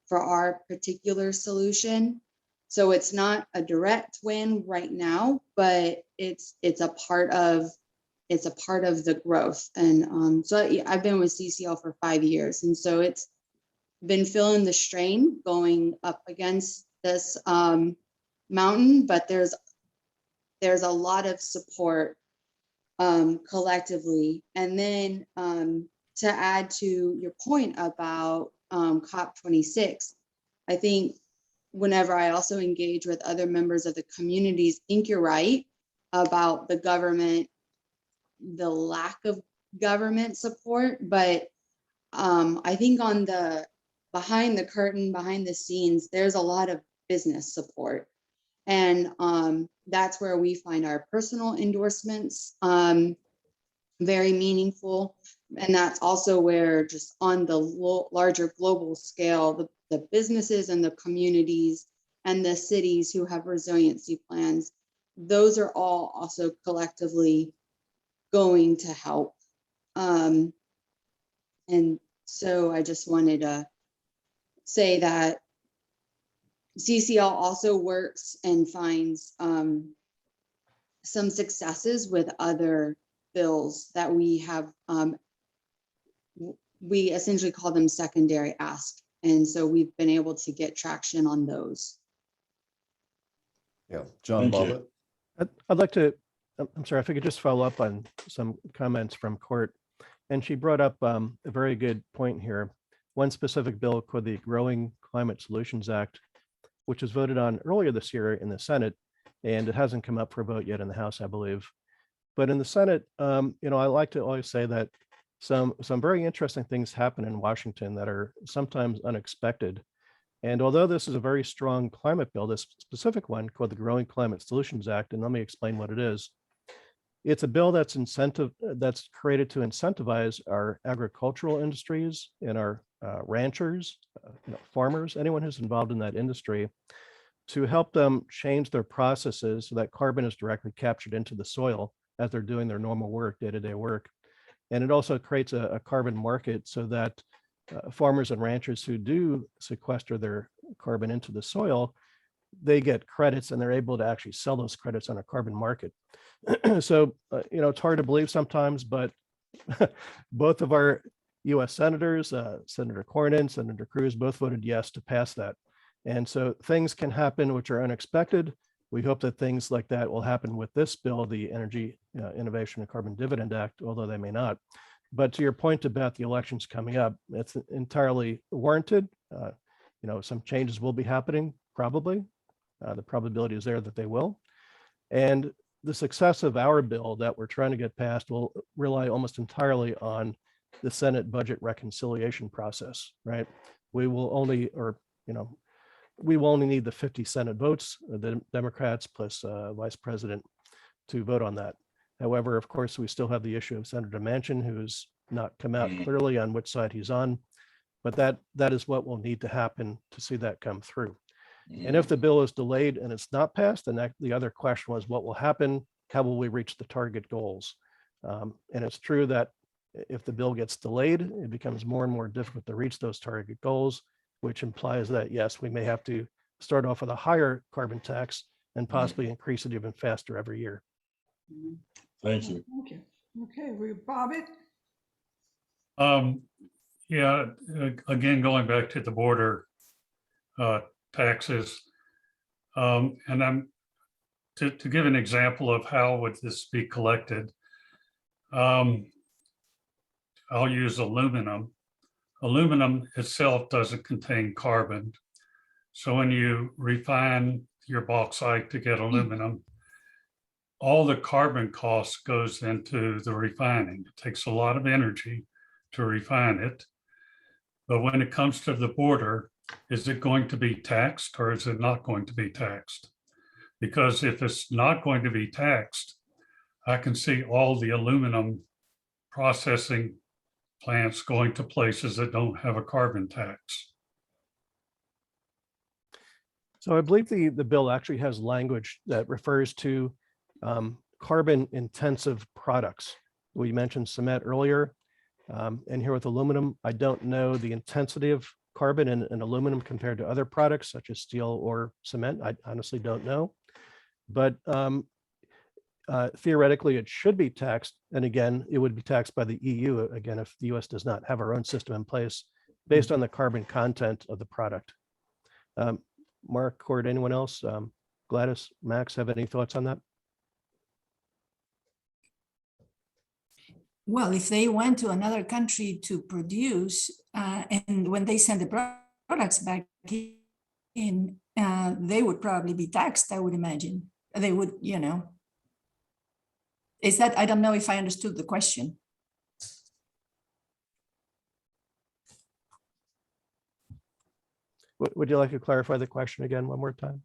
for our particular solution. So it's not a direct win right now, but it's a part of the growth. And so I've been with CCL for 5 years, and so it's been feeling the strain going up against this mountain, but there's a lot of support collectively. And then to add to your point about COP26, I think whenever I also engage with other members of the communities, I think you're right about the government, the lack of government support, but I think on the behind the curtain, behind the scenes, there's a lot of business support. And that's where we find our personal endorsements very meaningful. And that's also where, just on the larger global scale, the businesses and the communities and the cities who have resiliency plans, those are all also collectively going to help. And so I just wanted to say that CCL also works and finds some successes with other bills that we have. We essentially call them secondary ask. And so we've been able to get traction on those. Yeah, John Bobbitt. I'd like to, I'm sorry, if I could just follow up on some comments from Court. And she brought up a very good point here. One specific bill called the Growing Climate Solutions Act, which was voted on earlier this year in the Senate, and it hasn't come up for a vote yet in the House, I believe. But in the Senate, I like to always say that some very interesting things happen in Washington that are sometimes unexpected. And although this is a very strong climate bill, this specific one called the Growing Climate Solutions Act, and let me explain what it is. It's a bill that's created to incentivize our agricultural industries and our ranchers, farmers, anyone who's involved in that industry, to help them change their processes so that carbon is directly captured into the soil as they're doing their normal work, day-to-day work. And it also creates a carbon market so that farmers and ranchers who do sequester their carbon into the soil, they get credits and they're able to actually sell those credits on a carbon market. So, it's hard to believe sometimes, but both of our US senators, Senator Cornyn, Senator Cruz, both voted yes to pass that. And so things can happen which are unexpected. We hope that things like that will happen with this bill, the Energy Innovation and Carbon Dividend Act, although they may not. But to your point about the elections coming up, it's entirely warranted. Some changes will be happening, probably. The probability is there that they will. And the success of our bill that we're trying to get passed will rely almost entirely on the Senate budget reconciliation process, right? We will only need the 50 Senate votes, the Democrats plus Vice President, to vote on that. However, of course, we still have the issue of Senator Manchin, who's not come out clearly on which side he's on, but that is what will need to happen to see that come through. And if the bill is delayed and it's not passed, then the other question was, what will happen? How will we reach the target goals? And it's true that if the bill gets delayed, it becomes more and more difficult to reach those target goals, which implies that, yes, we may have to start off with a higher carbon tax and possibly increase it even faster every year. Thank you. Thank you. Okay, we Bobbitt. Yeah, again, going back to the border taxes, and I'm to give an example of how would this be collected. I'll use aluminum. Aluminum itself doesn't contain carbon. So when you refine your bauxite to get aluminum, all the carbon cost goes into the refining. It takes a lot of energy to refine it. But when it comes to the border, is it going to be taxed or is it not going to be taxed? Because if it's not going to be taxed, I can see all the aluminum processing plants going to places that don't have a carbon tax. So I believe the bill actually has language that refers to carbon intensive products. We mentioned cement earlier, and here with aluminum, I don't know the intensity of carbon in aluminum compared to other products such as steel or cement. I honestly don't know, but theoretically it should be taxed. And again, it would be taxed by the EU, again, if the US does not have our own system in place based on the carbon content of the product. Mark, Cord, anyone else? Gladys, Max, have any thoughts on that? Well, if they went to another country to produce, and when they send the products back in, they would probably be taxed, I would imagine. They would, you know. Is that, I don't know if I understood the question. Would you like to clarify the question again one more time?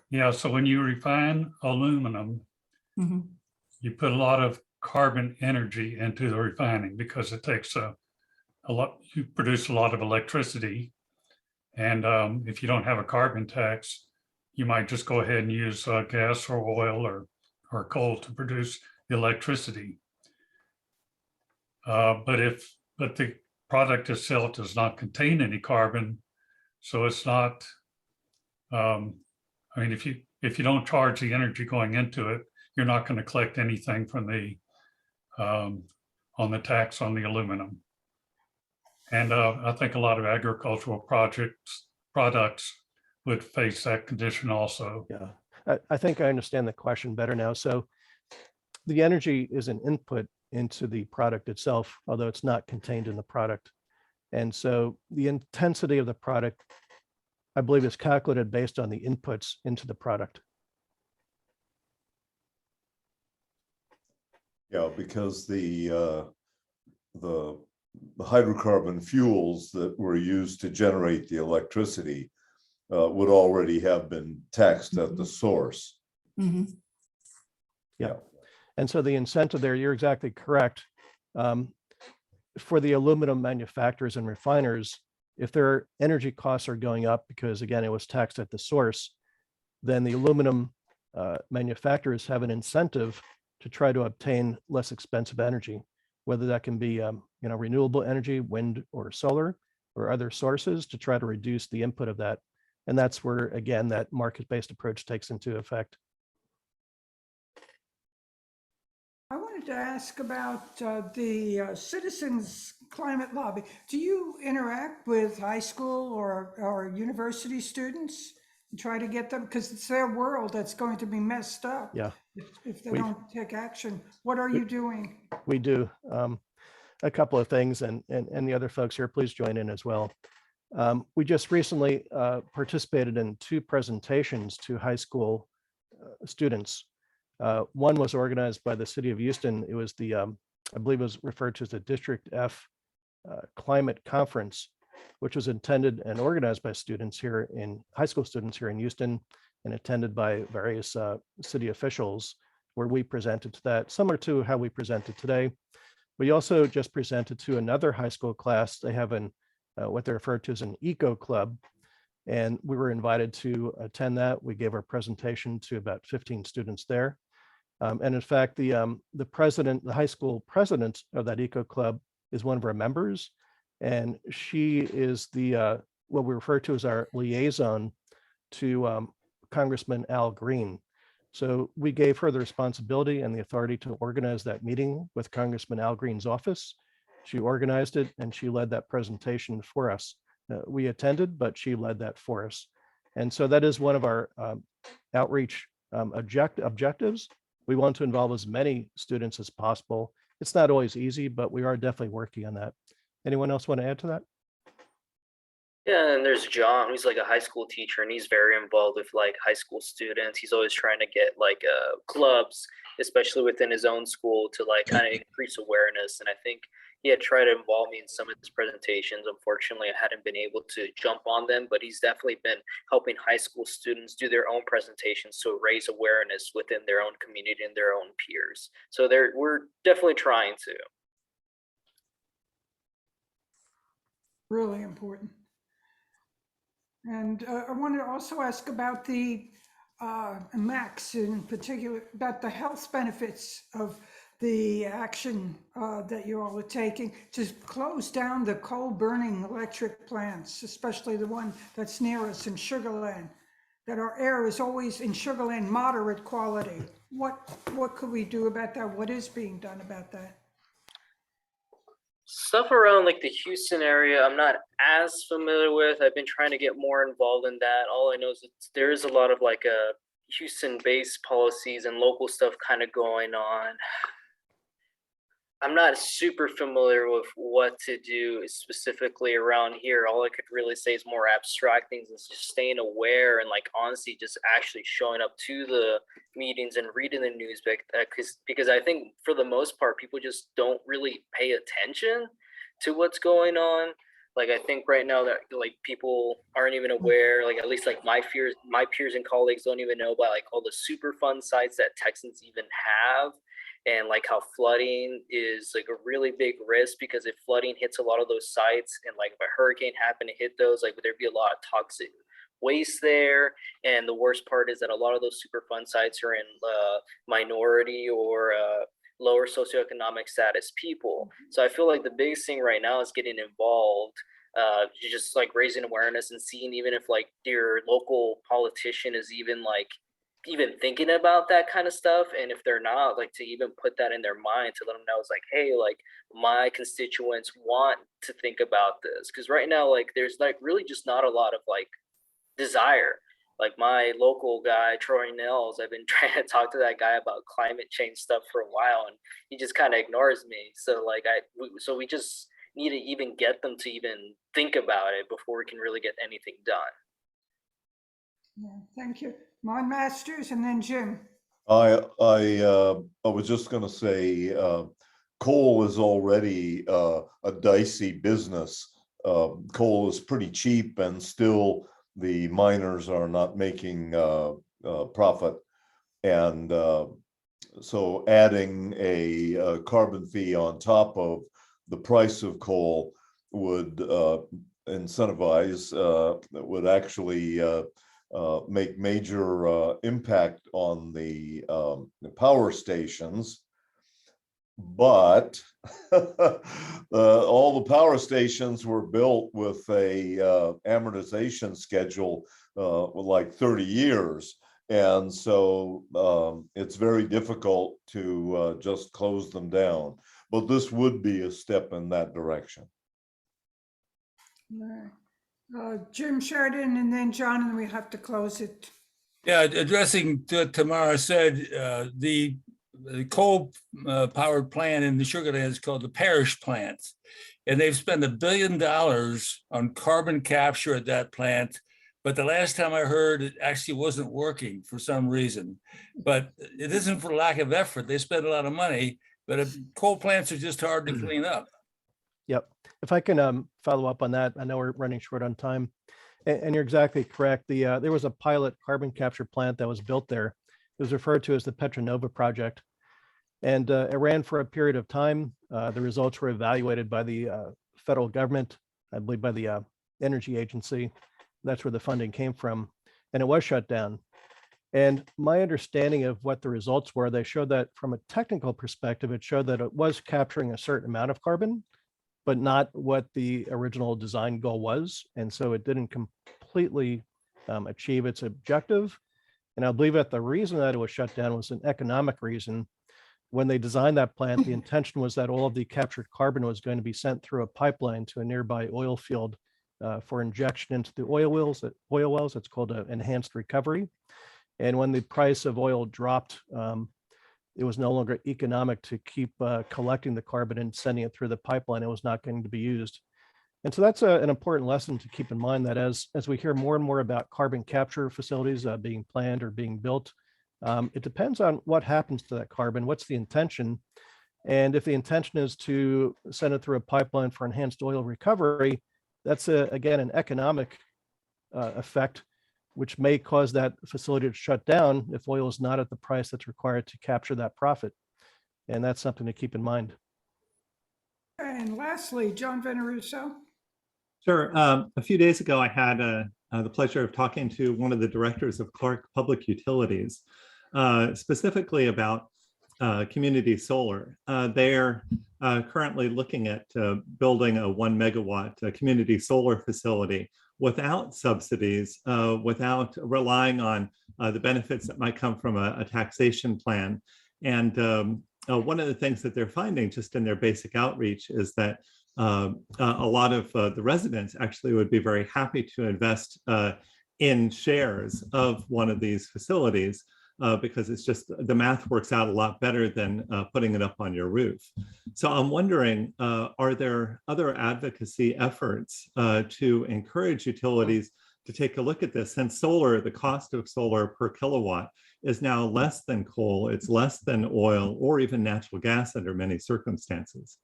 Yeah, so when you refine aluminum, Mhm. you put a lot of carbon energy into the refining because it takes a lot, you produce a lot of electricity. And if you don't have a carbon tax, you might just go ahead and use gas or oil or coal to produce the electricity. But the product itself does not contain any carbon, so it's not. I mean, if you don't charge the energy going into it, you're not going to collect anything from the on the tax on the aluminum. And I think a lot of agricultural products would face that condition also. Yeah, I think I understand the question better now. So the energy is an input into the product itself, although it's not contained in the product. And so the intensity of the product, I believe, is calculated based on the inputs into the product. Yeah, because the hydrocarbon fuels that were used to generate the electricity would already have been taxed at the source. Mm-hmm. Yeah. And so the incentive there, you're exactly correct. For the aluminum manufacturers and refiners, if their energy costs are going up because, again, it was taxed at the source, then the aluminum manufacturers have an incentive to try to obtain less expensive energy, whether that can be renewable energy, wind or solar, or other sources, to try to reduce the input of that. And that's where, again, that market-based approach takes into effect. I wanted to ask about the Citizens Climate Lobby. Do you interact with high school or university students and try to get them, because it's their world that's going to be messed up Yeah, if they We- don't take action? What are you doing? we do a couple of things, and the other folks here, please join in as well. We just recently participated in 2 presentations to high school students. One was organized by the city of Houston. It was the, I believe it was referred to as the District F Climate Conference, which was intended and organized by students here in high school students here in Houston and attended by various city officials, where we presented to that, similar to how we presented today. We also just presented to another high school class. They have what they refer to as an eco club, and we were invited to attend that. We gave our presentation to about 15 students there. And in fact, the president, the high school president of that eco club, is one of our members, and she is the what we refer to as our liaison to Congressman Al Green. So we gave her the responsibility and the authority to organize that meeting with Congressman Al Green's office. She organized it and she led that presentation for us. We attended, but she led that for us. And so that is one of our outreach objectives. We want to involve as many students as possible. It's not always easy, but we are definitely working on that. Anyone else want to add to that? Yeah, and there's John, who's like a high school teacher, and he's very involved with like high school students. He's always trying to get like clubs, especially within his own school, to like kind of increase awareness. And I think he had tried to involve me in some of his presentations. Unfortunately, I hadn't been able to jump on them, but he's definitely been helping high school students do their own presentations to raise awareness within their own community and their own peers. So we're definitely trying to. Really important. And I wanted to also ask about the Max in particular, about the health benefits of the action that you all are taking to close down the coal burning electric plants, especially the one that's near us in Sugar Land, that our air is always in Sugar Land moderate quality. What could we do about that? What is being done about that? Stuff around like the Houston area, I'm not as familiar with. I've been trying to get more involved in that. All I know is that there is a lot of like Houston-based policies and local stuff kind of going on. I'm not super familiar with what to do specifically around here. All I could really say is more abstract things and just staying aware and like honestly just actually showing up to the meetings and reading the news because I think for the most part people just don't really pay attention to what's going on. Like I think right now that like people aren't even aware, like at least like my peers and colleagues don't even know about like all the Superfund sites that Texans even have. And like how flooding is like a really big risk because if flooding hits a lot of those sites and like if a hurricane happened to hit those, like there'd be a lot of toxic waste there. And the worst part is that a lot of those Superfund sites are in minority or lower socioeconomic status people. So I feel like the biggest thing right now is getting involved, just like raising awareness and seeing even if like your local politician is even thinking about that kind of stuff, and if they're not, like to even put that in their mind to let them know it's like, hey, like my constituents want to think about this, because right now like there's like really just not a lot of like desire. Like my local guy Troy Nels, I've been trying to talk to that guy about climate change stuff for a while and he just kind of ignores me. So like we just need to even get them to even think about it before we can really get anything done. Yeah, thank you. Mon Masters and then Jim. I was just going to say, coal is already a dicey business. Coal is pretty cheap, and still the miners are not making profit. And so, adding a carbon fee on top of the price of coal would incentivize, would actually make major impact on the power stations. But all the power stations were built with a amortization schedule like 30 years. And so it's very difficult to just close them down. But this would be a step in that direction. Jim Sheridan and then John, and we have to close it. Yeah, addressing what Tamara said, the coal powered plant in the Sugar Land is called the Parish Plant. And they've spent $1 billion on carbon capture at that plant. But the last time I heard, it actually wasn't working for some reason. But it isn't for lack of effort. They spend a lot of money, but coal plants are just hard to clean up. Yep. If I can follow up on that, I know we're running short on time, and you're exactly correct. There was a pilot carbon capture plant that was built there. It was referred to as the Petronova project, and it ran for a period of time. The results were evaluated by the federal government, I believe by the Energy Agency. That's where the funding came from, and it was shut down. And my understanding of what the results were, they showed that from a technical perspective, it showed that it was capturing a certain amount of carbon, but not what the original design goal was. And so it didn't completely achieve its objective. And I believe that the reason that it was shut down was an economic reason. When they designed that plant, the intention was that all of the captured carbon was going to be sent through a pipeline to a nearby oil field for injection into the oil wells. It's called an enhanced recovery. And when the price of oil dropped, it was no longer economic to keep collecting the carbon and sending it through the pipeline. It was not going to be used. And so that's an important lesson to keep in mind, that as we hear more and more about carbon capture facilities being planned or being built, it depends on what happens to that carbon, what's the intention. And if the intention is to send it through a pipeline for enhanced oil recovery, that's again an economic effect, which may cause that facility to shut down if oil is not at the price that's required to capture that profit. And that's something to keep in mind. And lastly, John Veneruso. Sure. A few days ago, I had the pleasure of talking to one of the directors of Clark Public Utilities, specifically about community solar. They're currently looking at building a 1 megawatt community solar facility without subsidies, without relying on the benefits that might come from a taxation plan. And one of the things that they're finding just in their basic outreach is that a lot of the residents actually would be very happy to invest in shares of one of these facilities because it's just the math works out a lot better than putting it up on your roof. So I'm wondering, are there other advocacy efforts to encourage utilities to take a look at this? Since solar, the cost of solar per kilowatt is now less than coal, it's less than oil or even natural gas under many circumstances.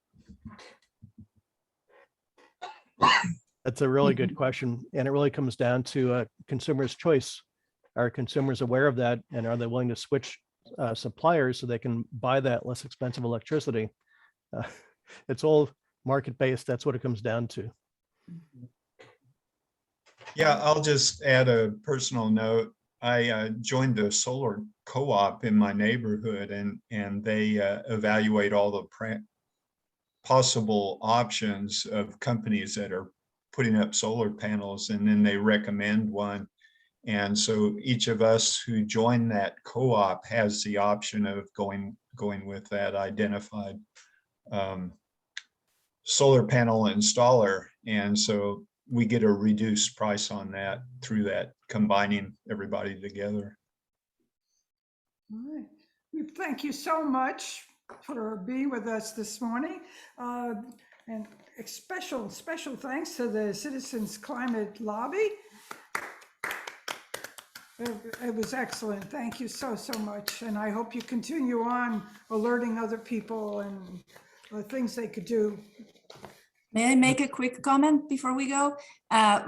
That's a really good question. And it really comes down to consumers' choice. Are consumers aware of that? And are they willing to switch suppliers so they can buy that less expensive electricity? It's all market-based. That's what it comes down to. Yeah, I'll just add a personal note. I joined a solar co-op in my neighborhood, and they evaluate all the possible options of companies that are putting up solar panels, and then they recommend one. And so each of us who join that co-op has the option of going with that identified solar panel installer. And so we get a reduced price on that through that, combining everybody together. All right. We thank you so much for being with us this morning. And special thanks to the Citizens Climate Lobby. It was excellent. Thank you so much. And I hope you continue on alerting other people and things they could do. May I make a quick comment before we go?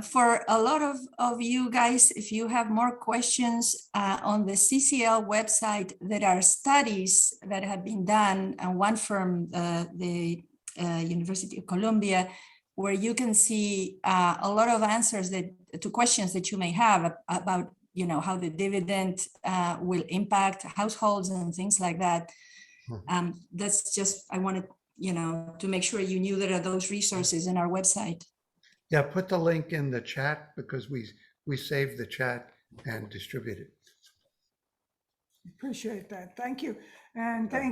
For a lot of you guys, if you have more questions on the CCL website, there are studies that have been done, and one from the University of Columbia, where you can see a lot of answers to questions that you may have about how the dividend will impact households and things like that. That's just, I wanted to make sure you knew there are those resources in our website. Yeah, put the link in the chat because we save the chat and distribute it. Appreciate that. Thank you. And thank